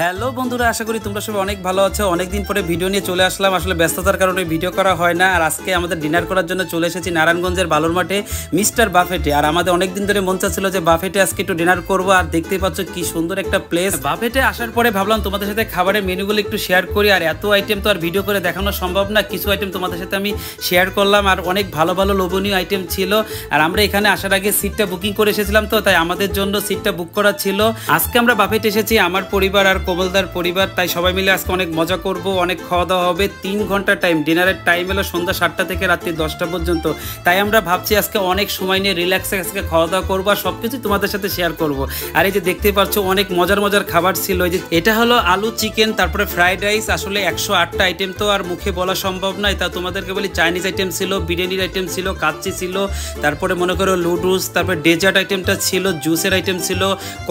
Hello বন্ধুরা, আশা করি তোমরা সবাই অনেক ভালো আছো। অনেকদিন পরে ভিডিও নিয়ে চলে আসলাম। আসলে ব্যস্ততার কারণে ভিডিও করা হয় না। আর আজকে আমাদের ডিনার করার জন্য চলে এসেছি নারায়ণগঞ্জের বালুর মাঠে মিস্টার বাফেটে। আর আমাদের অনেকদিন ধরে মন চাচ্ছিল যে বাফেটে আজকে একটু ডিনার করবো। আর দেখতেই পাচ্ছ কি সুন্দর একটা প্লেস। বাফেটে আসার পরে ভাবলাম তোমাদের সাথে খাবারের মেনুগুলো একটু শেয়ার করি। আর এত আইটেম তো আর ভিডিও করে দেখানো সম্ভব না, কিছু আইটেম তোমাদের সাথে আমি শেয়ার করলাম। আর অনেক ভালো ভালো লোভনীয় আইটেম ছিল। আর আমরা এখানে আসার আগে সিটটা বুকিং করে এসেছিলাম, তো তাই আমাদের জন্য সিটটা বুক করা ছিল। আজকে আমরা বাফেটে এসেছি আমার পরিবার আর কোমলদার পরিবার, তাই সবাই মিলে আজকে অনেক মজা করব, অনেক খাওয়া দাওয়া হবে। 3 ঘন্টা টাইম, ডিনারের টাইম হলো সন্ধ্যা 7টা থেকে রাত্রি 10টা পর্যন্ত। তাই আমরা ভাবছি আজকে অনেক সময় নিয়ে রিল্যাক্সে আজকে খাওয়া দাওয়া করবো আর সবকিছু তোমাদের সাথে শেয়ার করব। আর এই যে দেখতে পাচ্ছ অনেক মজার মজার খাবার ছিল। এই যে এটা হলো আলু চিকেন, তারপরে ফ্রাইড রাইস। আসলে 108টা আইটেম তো আর মুখে বলা সম্ভব নয়, তা তোমাদেরকে বলি চাইনিজ আইটেম ছিল, বিরিয়ানির আইটেম ছিল, কাচ্চি ছিল, তারপরে মনে করো লুডুস, তারপরে ডেজার্ট আইটেমটা ছিল, জুসের আইটেম ছিল,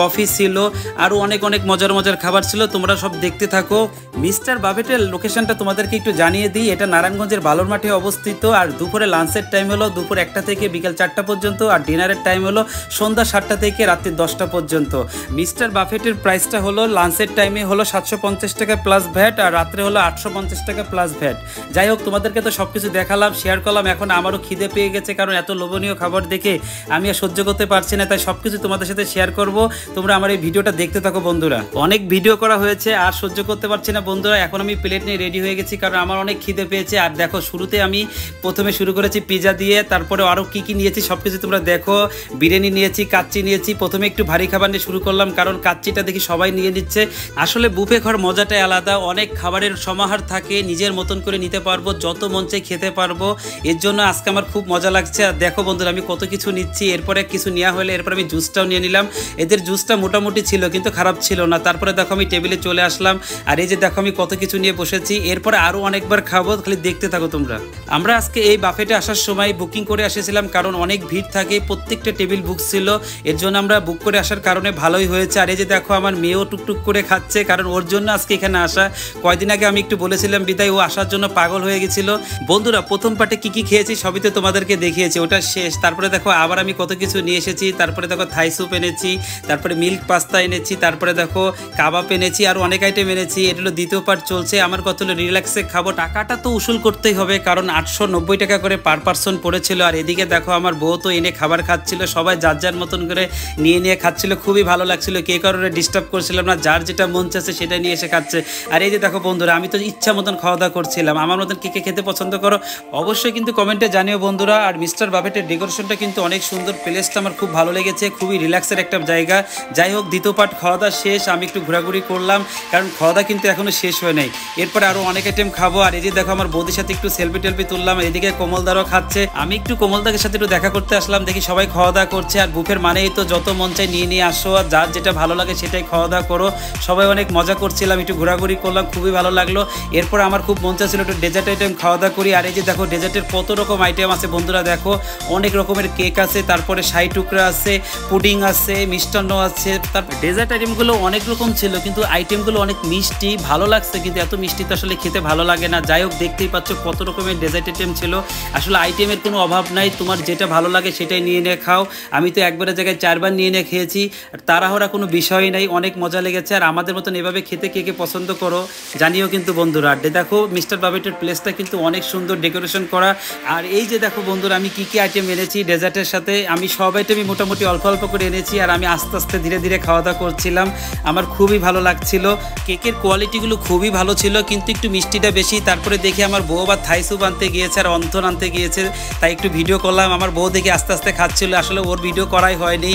কফি ছিল, আরও অনেক অনেক মজার মজার খাবার ছিল। তোমরা সব দেখতে থাকো। মিস্টার বাফেটের লোকেশনটা তোমাদেরকে একটু জানিয়ে দিই। এটা নারায়ণগঞ্জের বালুর মাঠে অবস্থিত। আর দুপুরে লাঞ্চের টাইম হলো দুপুর 1টা থেকে বিকাল 4টা পর্যন্ত। আর ডিনারের টাইম হলো সন্ধ্যা 7টা থেকে রাত্রি 10টা পর্যন্ত। মিস্টার বাফেটের প্রাইসটা হলো লাঞ্চের টাইমে হলো 750 টাকা প্লাস ভ্যাট, আর রাত্রে হলো 850 টাকা প্লাস ভ্যাট। যাই হোক, তোমাদেরকে তো সব কিছু দেখালাম, শেয়ার করলাম। এখন আমারও খিদে পেয়ে গেছে, কারণ এত লোভনীয় খাবার দেখে আমি আর সহ্য করতে পারছি না। তাই সব কিছু তোমাদের সাথে শেয়ার করব। তোমরা আমার এই ভিডিওটা দেখতে থাকো বন্ধুরা। অনেক ভিডিও করা হয়েছে, আর সহ্য করতে পারছি না বন্ধুরা। এখন আমি প্লেট নিয়ে রেডি হয়ে গেছি, কারণ আমার অনেক খিদে পেয়েছে। আর দেখো, শুরুতে আমি প্রথমে শুরু করেছি পিজা দিয়ে, তারপরে আরও কি কি নিয়েছি সব কিছু তোমরা দেখো। বিরিয়ানি নিয়েছি, কাচ্চি নিয়েছি। প্রথমে একটু ভারী খাবার নিয়ে শুরু করলাম, কারণ কাচ্চিটা দেখি সবাই নিয়ে নিচ্ছে। আসলে বুফে ঘর মজাটাই আলাদা, অনেক খাবারের সমাহার থাকে, নিজের মতন করে নিতে পারবো, যত মন চাই খেতে পারবো। এর জন্য আজকে আমার খুব মজা লাগছে। আর দেখো বন্ধুরা, আমি কত কিছু নিচ্ছি। এরপরে কিছু নেওয়া হলে এরপর আমি জুসটাও নিয়ে নিলাম। এদের জুসটা মোটামুটি ছিল, কিন্তু খারাপ ছিল না। তারপরে দেখো আমি টেবিলে চলে আসলাম। আর এই যে দেখো আমি কত কিছু নিয়ে বসেছি। এরপরে আরও অনেকবার খাবো, খালি দেখতে থাকো তোমরা। আমরা আজকে এই বাফেটে আসার সময় বুকিং করে এসেছিলাম, কারণ অনেক ভিড় থাকে, প্রত্যেকটা টেবিল বুক ছিল। এর জন্য আমরা বুক করে আসার কারণে ভালোই হয়েছে। আর এই যে দেখো আমার মেয়েও টুকটুক করে খাচ্ছে, কারণ ওর জন্য আজকে এখানে আসা। কয়দিন আগে আমি একটু বলেছিলাম বিদায়, ও আসার জন্য পাগল হয়ে গেছিল। বন্ধুরা, প্রথম পার্টে কি কি খেয়েছি সবই তো তোমাদেরকে দেখিয়েছি, ওটা শেষ। তারপরে দেখো আবার আমি কত কিছু নিয়ে এসেছি। তারপরে দেখো থাই স্যুপ এনেছি, তারপরে মিল্ক পাস্তা এনেছি, তারপরে দেখো কাবাব এনেছি, আর অনেক আইটেম এনেছি। এটা হলো দ্বিতীয় পার্ট চলছে। আমার কত হলো রিল্যাক্সে খাবো, টাকাটা তো উসুল করতেই হবে, কারণ 890 টাকা করে পার পার্সন পড়েছিল। আর এদিকে দেখো আমার বউ তো এনে খাবার খাচ্ছিল, সবাই যার যার মতন করে নিয়ে নিয়ে খাচ্ছিল, খুবই ভালো লাগছিল। কে কারণে ডিস্টার্ব করছিলাম না, যার যেটা মন চাচ্ছে সেটা নিয়ে এসে খাচ্ছে। আর এই যে দেখো বন্ধুরা, আমি তো ইচ্ছা মতন খাওয়া দাওয়া করছিলাম। আমার মতন কে কে খেতে পছন্দ করো অবশ্যই কিন্তু কমেন্টে জানিও বন্ধুরা। আর মিস্টার বাফেটের ডেকোরেশনটা কিন্তু অনেক সুন্দর, প্লেসটা আমার খুব ভালো লেগেছে, খুবই রিল্যাক্সের একটা জায়গা। যাই হোক, দ্বিতীয় পার্ট খাওয়া দাওয়া শেষ, আমি একটু ঘোরাঘুরি করলাম, কারণ খাওয়া দাওয়া কিন্তু এখনো শেষ হয় নাই। এরপরে আরো অনেক আইটেম খাবো। আর এই যে দেখো আমার বৌদির সাথে একটু সেলফি টেলফি তুললাম। এদিকে কোমলদারও খাচ্ছে, আমি একটু কোমলদার সাথে একটু দেখা করতে আসলাম। দেখি সবাই খাওয়া দাওয়া করছে। আর বুফের মানেই তো যত মন চাই নিয়ে নিয়ে আসো, আর যার যেটা ভালো লাগে সেটাই খাওয়া দাওয়া করো। সবাই অনেক মজা করছিলাম, একটু ঘোরাঘুরি করলাম, খুবই ভালো লাগলো। এরপর আমার খুব মন চাচ্ছিল একটু ডেজার্ট আইটেম খাওয়া দাওয়া করি। আর এই যে দেখো ডেজার্টের কত রকম আইটেম আছে বন্ধুরা, দেখো অনেক রকমের কেক আছে, তারপরে শাহী টুকরা আছে, পুডিং আছে, মিষ্টান্ন আছে। তারপর ডেজার্ট আইটেমগুলো অনেক রকম ছিল, কিন্তু আইটেমগুলো অনেক মিষ্টি, ভালো লাগছে। কিন্তু এত মিষ্টি তো আসলে খেতে ভালো লাগে না। যাই হোক, দেখতেই পাচ্ছ কত রকমের ডেজার্ট আইটেম ছিল। আসলে আইটেমের কোনো অভাব নাই, তোমার যেটা ভালো লাগে সেটাই নিয়ে নিয়ে খাও। আমি তো একবারের জায়গায় 4বার নিয়ে নিয়ে খেয়েছি। আর তাড়াহুড়া কোনো বিষয়ই নাই, অনেক মজা লেগেছে। আর আমাদের মতন এভাবে খেতে কে কে পছন্দ করো জানিও কিন্তু বন্ধুরা। আর দেখো মিস্টার বাফেটের প্লেসটা কিন্তু অনেক সুন্দর ডেকোরেশন করা। আর এই যে দেখো বন্ধুরা, আমি কি কি আইটেম এনেছি ডেজার্টের সাথে, আমি সব আইটেমই মোটামুটি অল্প অল্প করে এনেছি। আর আমি আস্তে আস্তে ধীরে ধীরে খাওয়া দাওয়া করছিলাম, আমার খুবই ভালো লাগছিল। কেকের কোয়ালিটিগুলো খুবই ভালো ছিল, কিন্তু একটু মিষ্টিটা বেশি। তারপরে দেখি আমার বউ আবার থাই স্যুপ আনতে গিয়েছে আর অন্থন আনতে গিয়েছে, তাই একটু ভিডিও করলাম। আমার বউ দেখে আস্তে আস্তে খাচ্ছিল, আসলে ওর ভিডিও করাই হয়নি,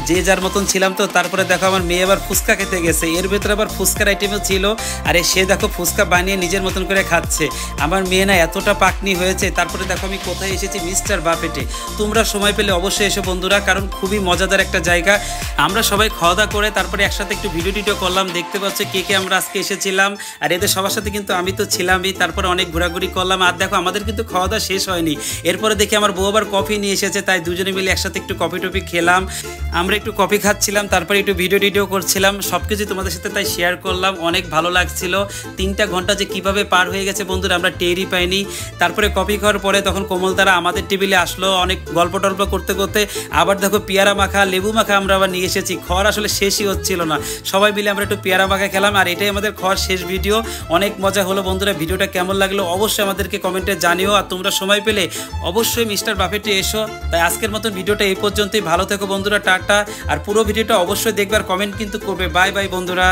যে যার মতন ছিলাম তো। তারপরে দেখো আমার মেয়ে আবার ফুচকা খেতে গেছে, এর ভেতরে আবার ফুচকার আইটেমও ছিল। আরে সে দেখো ফুচকা বানিয়ে নিজের মতন করে খাচ্ছে। আমার মেয়ে না এতটা পাকনি হয়েছে। তারপরে দেখো আমি কোথায় এসেছি, মিস্টার বাফেটে। তোমরা সময় পেলে অবশ্যই এসো বন্ধুরা, কারণ খুবই মজাদার একটা জায়গা। আমরা সবাই খাওয়া দাওয়া করে তারপরে একসাথে একটু ভিডিও টিডিও করলাম। দেখতে পাচ্ছ কে কে আমরা আজকে এসেছিলাম। আর এদের সবার সাথে কিন্তু আমি তো ছিলামই। তারপরে অনেক ঘোরাঘুরি করলাম। আর দেখো আমাদের কিন্তু খাওয়া দাওয়া শেষ হয়নি। এরপরে দেখি আমার বউ আবার কফি নিয়ে এসেছে, তাই দুজনে মিলে একসাথে একটু কফি টফি খেলাম। আমরা একটু কফি খাচ্ছিলাম, তারপরে একটু ভিডিও টিডিও করছিলাম, সব কিছু তোমাদের সাথে তাই শেয়ার করলাম। অনেক ভালো লাগছিল। 3টা ঘন্টা যে কিভাবে পার হয়ে গেছে বন্ধুরা, আমরা টেরই পাইনি। তারপরে কফি খাওয়ার পরে তখন কোমলতারা আমাদের টেবিলে আসলো, অনেক গল্প টল্প করতে করতে। আবার দেখো পেয়ারা মাখা, লেবু মাখা আমরা আবার নিয়ে এসেছি। খাওয়ার আসলে শেষই হচ্ছিল না, সবাই মিলে আমরা একটু একটু পেয়ারা মাখা খেলাম। আর এটাই আমাদের খাওয়ার শেষ ভিডিও। অনেক মজা হলো বন্ধুরা, ভিডিওটা কেমন লাগলো অবশ্যই আমাদেরকে কমেন্টে জানিও। আর তোমরা সময় পেলে অবশ্যই মিস্টার বাফেটে এসো। তাই আজকের মতন ভিডিওটা এই পর্যন্তই। ভালো থেকো বন্ধুরা, টাটা। আর পুরো ভিডিওটা অবশ্যই দেখবার, কমেন্ট কিন্তু করবে। বাই বাই বন্ধুরা।